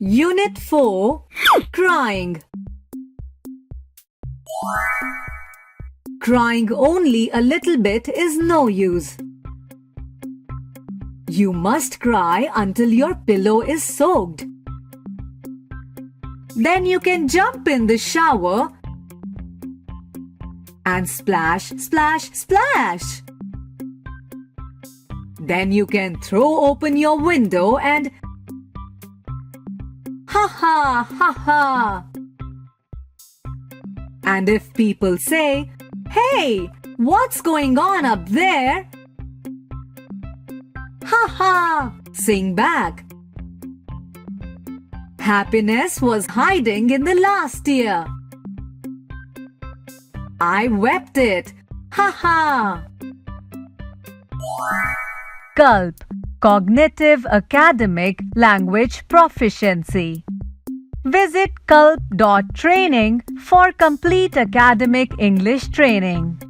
Unit 4, Crying. Crying only a little bit is no use. You must cry until your pillow is soaked. Then you can jump in the shower and splash, splash, splash. Then you can throw open your window and ha ha ha ha. And if people say, "Hey, what's going on up there?" Ha ha, sing back. Happiness was hiding in the last year. I wept it. Ha ha. CALP, Cognitive Academic Language Proficiency. Visit calp.training for complete academic English training.